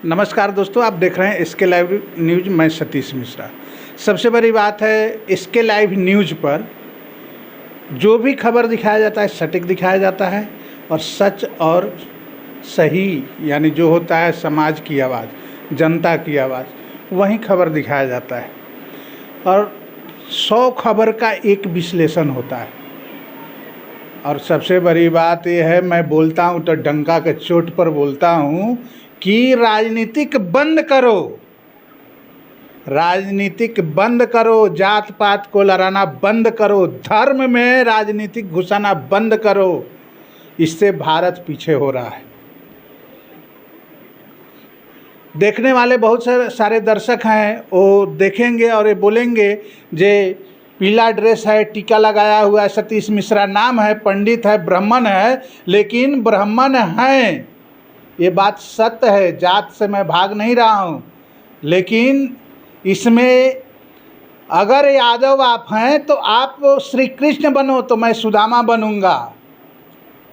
नमस्कार दोस्तों, आप देख रहे हैं इसके लाइव न्यूज। मैं सतीश मिश्रा। सबसे बड़ी बात है, इसके लाइव न्यूज पर जो भी खबर दिखाया जाता है सटीक दिखाया जाता है और सच और सही, यानी जो होता है समाज की आवाज़, जनता की आवाज़, वही खबर दिखाया जाता है। और 100 खबर का एक विश्लेषण होता है। और सबसे बड़ी बात यह है, मैं बोलता हूँ तो डंका के चोट पर बोलता हूँ कि राजनीतिक बंद करो, राजनीतिक बंद करो, जात पात को लड़ाना बंद करो, धर्म में राजनीतिक घुसाना बंद करो। इससे भारत पीछे हो रहा है। देखने वाले बहुत सारे दर्शक हैं, वो देखेंगे और ये बोलेंगे जे पीला ड्रेस है, टीका लगाया हुआ है, सतीश मिश्रा नाम है, पंडित है, ब्राह्मण है, लेकिन ब्राह्मण हैं, ये बात सत्य है। जात से मैं भाग नहीं रहा हूँ, लेकिन इसमें अगर यादव आप हैं तो आप श्री कृष्ण बनो तो मैं सुदामा बनूंगा।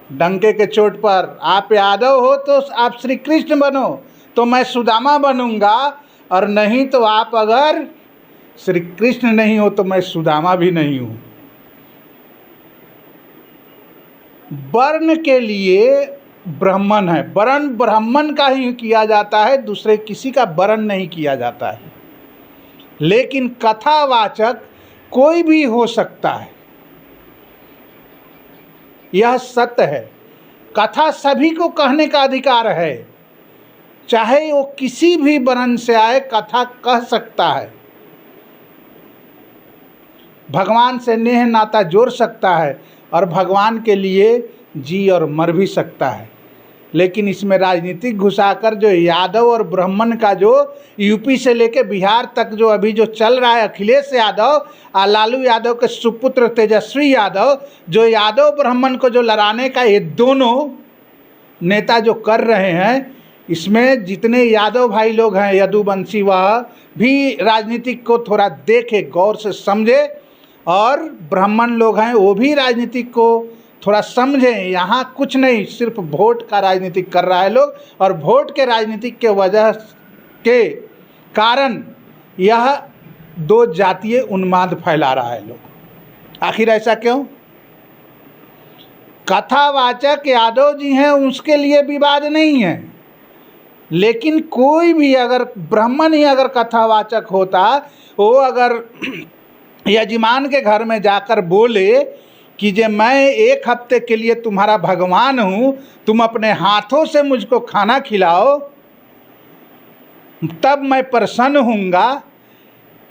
डंके के चोट पर आप यादव हो तो आप श्री कृष्ण बनो तो मैं सुदामा बनूंगा, और नहीं तो आप अगर श्री कृष्ण नहीं हो तो मैं सुदामा भी नहीं हूँ। वर्ण के लिए ब्राह्मण है, वर्ण ब्राह्मण का ही किया जाता है, दूसरे किसी का वर्ण नहीं किया जाता है। लेकिन कथावाचक कोई भी हो सकता है, यह सत्य है। कथा सभी को कहने का अधिकार है, चाहे वो किसी भी वर्ण से आए, कथा कह सकता है। भगवान से नेह नाता जोड़ सकता है और भगवान के लिए जी और मर भी सकता है। लेकिन इसमें राजनीतिक घुसाकर जो यादव और ब्राह्मण का जो यूपी से लेके बिहार तक जो अभी जो चल रहा है, अखिलेश यादव और लालू यादव के सुपुत्र तेजस्वी यादव, जो यादव ब्राह्मण को जो लड़ाने का ये दोनों नेता जो कर रहे हैं, इसमें जितने यादव भाई लोग हैं, यदुवंशी, वह भी राजनीतिक को थोड़ा देखे, गौर से समझे, और ब्राह्मण लोग हैं वो भी राजनीतिक को थोड़ा समझें। यहाँ कुछ नहीं, सिर्फ वोट का राजनीतिक कर रहा है लोग, और वोट के राजनीतिक के वजह के कारण यह दो जातीय उन्माद फैला रहा है लोग। आखिर ऐसा क्यों? कथावाचक यादव जी हैं, उसके लिए विवाद नहीं है, लेकिन कोई भी अगर ब्राह्मण ही अगर कथावाचक होता, वो अगर यजमान के घर में जाकर बोले कि जे मैं 1 हफ्ते के लिए तुम्हारा भगवान हूँ, तुम अपने हाथों से मुझको खाना खिलाओ, तब मैं प्रसन्न होऊंगा।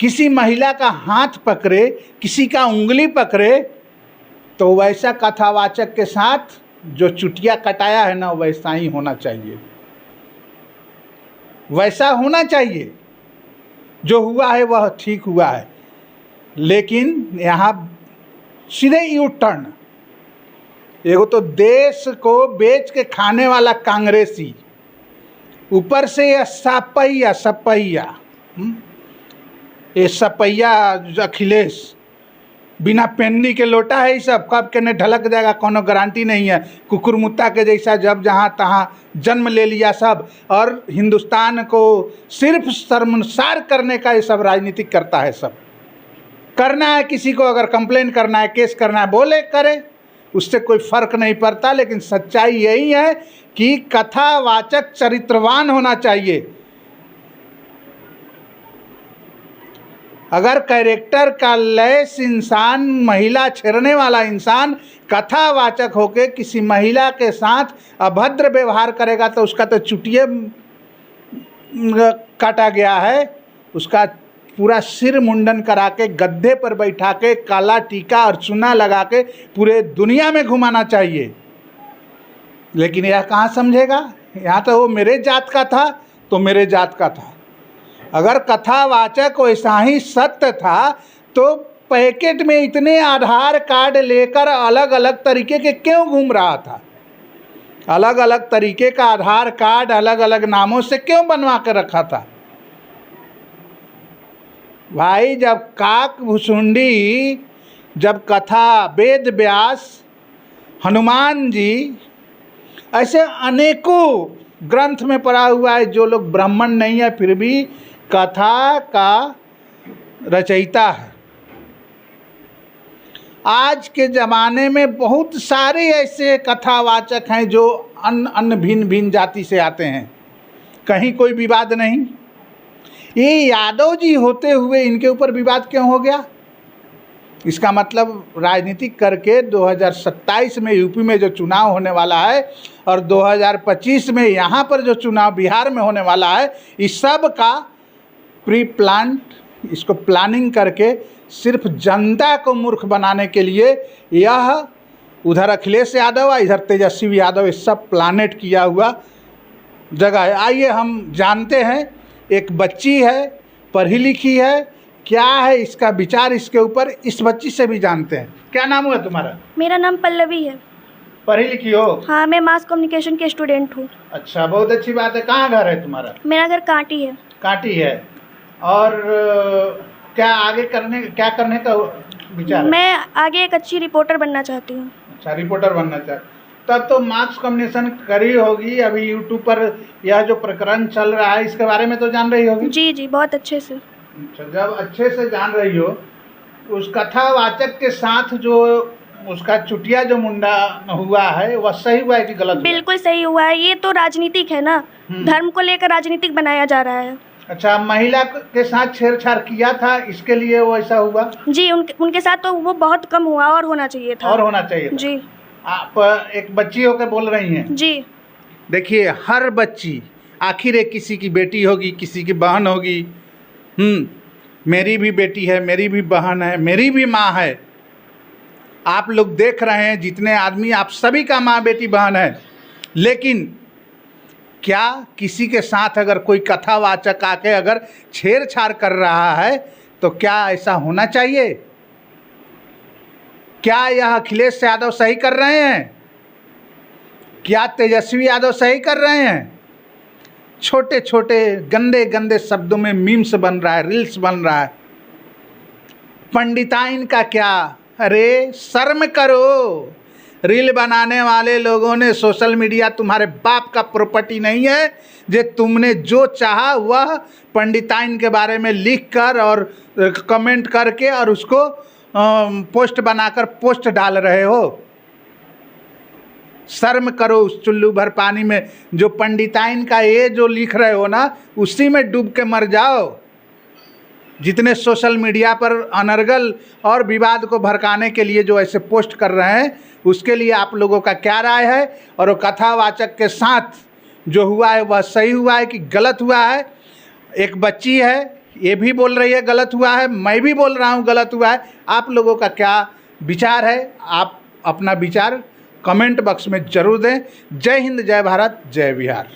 किसी महिला का हाथ पकड़े, किसी का उंगली पकड़े, तो वैसा कथावाचक के साथ जो चुटिया कटाया है ना, वैसा ही होना चाहिए, वैसा होना चाहिए। जो हुआ है वह ठीक हुआ है, लेकिन यहाँ सीधे यू टर्न। एगो तो देश को बेच के खाने वाला कांग्रेसी, ऊपर से यह सपैया ये सपैया अखिलेश, बिना पेन्नी के लोटा है। ये सब कब के ने ढलक जाएगा, कोनो गारंटी नहीं है। कुकुर मुत्ता के जैसा जब जहाँ तहाँ जन्म ले लिया सब, और हिंदुस्तान को सिर्फ शर्मसार करने का ये सब राजनीति करता है। सब करना है, किसी को अगर कंप्लेन करना है, केस करना है, बोले करे, उससे कोई फर्क नहीं पड़ता। लेकिन सच्चाई यही है कि कथावाचक चरित्रवान होना चाहिए। अगर कैरेक्टर का लैस इंसान, महिला छेड़ने वाला इंसान कथावाचक होके किसी महिला के साथ अभद्र व्यवहार करेगा, तो उसका तो चुटिये काटा गया है, उसका पूरा सिर मुंडन करा के गद्दे पर बैठा के काला टीका और चूना लगा के पूरे दुनिया में घुमाना चाहिए। लेकिन यह कहाँ समझेगा? यहाँ तो वो मेरे जात का था तो मेरे जात का था। अगर कथावाचक वैसा ही सत्य था तो पैकेट में इतने आधार कार्ड लेकर अलग अलग तरीके के क्यों घूम रहा था? अलग अलग तरीके का आधार कार्ड अलग अलग नामों से क्यों बनवा कर रखा था? भाई, जब काक भुसुंडी, जब कथा वेद व्यास, हनुमान जी, ऐसे अनेकों ग्रंथ में पढ़ा हुआ है, जो लोग ब्राह्मण नहीं है फिर भी कथा का रचयिता है। आज के ज़माने में बहुत सारे ऐसे कथावाचक हैं जो अन्य भिन्न भिन्न जाति से आते हैं, कहीं कोई विवाद नहीं। ये यादव जी होते हुए इनके ऊपर विवाद क्यों हो गया? इसका मतलब राजनीतिक करके 2027 में यूपी में जो चुनाव होने वाला है और 2025 में यहाँ पर जो चुनाव बिहार में होने वाला है, इस सब का प्री प्लान, इसको प्लानिंग करके सिर्फ जनता को मूर्ख बनाने के लिए यह उधर अखिलेश यादव और इधर तेजस्वी यादव, ये सब प्लानेट किया हुआ जगह है। आइए हम जानते हैं, एक बच्ची है, पढ़ी लिखी है, क्या है इसका विचार इसके ऊपर, इस बच्ची से भी जानते हैं। क्या नाम हुआ तुम्हारा? मेरा नाम पल्लवी है। पढ़ी लिखी हो? हाँ, मैं मास कम्युनिकेशन के स्टूडेंट हूँ। अच्छा, बहुत अच्छी बात है। कहाँ घर है तुम्हारा? मेरा घर कांटी है। कांटी है। और क्या आगे क्या करने का विचार है? मैं आगे एक अच्छी रिपोर्टर बनना चाहती हूँ। अच्छा, रिपोर्टर बनना चाहती, तब तो मास कम्युनिकेशन करी होगी। अभी यूट्यूब पर यह जो प्रकरण चल रहा है इसके बारे में तो जान रही होगी? जी जी, बहुत अच्छे से। अच्छा, जब अच्छे से जान रही हो, उस कथावाचक के साथ जो उसका चुटिया जो मुंडा हुआ है वह सही हुआ है कि गलत? बिल्कुल सही हुआ है। ये तो राजनीतिक है ना, धर्म को लेकर राजनीतिक बनाया जा रहा है। अच्छा, महिला के साथ छेड़छाड़ किया था, इसके लिए वो ऐसा हुआ? जी, उनके साथ तो वो बहुत कम हुआ, और होना चाहिए था। और होना चाहिए था। जी। आप एक बच्ची होकर बोल रही हैं? जी। देखिए, हर बच्ची आखिर एक किसी की बेटी होगी, किसी की बहन होगी। मेरी भी बेटी है, मेरी भी बहन है, मेरी भी माँ है। आप लोग देख रहे हैं जितने आदमी, आप सभी का माँ बेटी बहन है। लेकिन क्या किसी के साथ अगर कोई कथावाचक आके अगर छेड़छाड़ कर रहा है तो क्या ऐसा होना चाहिए? क्या यह अखिलेश यादव सही कर रहे हैं? क्या तेजस्वी यादव सही कर रहे हैं? छोटे छोटे गंदे गंदे शब्दों में मीम्स बन रहा है, रील्स बन रहा है। पंडिताइन का क्या? अरे शर्म करो। रील बनाने वाले लोगों ने, सोशल मीडिया तुम्हारे बाप का प्रॉपर्टी नहीं है जे तुमने जो चाहा वह पंडिताइन के बारे में लिख कर और कमेंट करके और उसको पोस्ट बनाकर पोस्ट डाल रहे हो। शर्म करो। उस चुल्लू भर पानी में जो पंडिताइन का ये जो लिख रहे हो ना, उसी में डूब के मर जाओ। जितने सोशल मीडिया पर अनर्गल और विवाद को भड़काने के लिए जो ऐसे पोस्ट कर रहे हैं, उसके लिए आप लोगों का क्या राय है? और वो कथावाचक के साथ जो हुआ है वह सही हुआ है कि गलत हुआ है? एक बच्ची है, ये भी बोल रही है गलत हुआ है, मैं भी बोल रहा हूँ गलत हुआ है। आप लोगों का क्या विचार है? आप अपना विचार कमेंट बॉक्स में जरूर दें। जय हिंद, जय भारत, जय बिहार।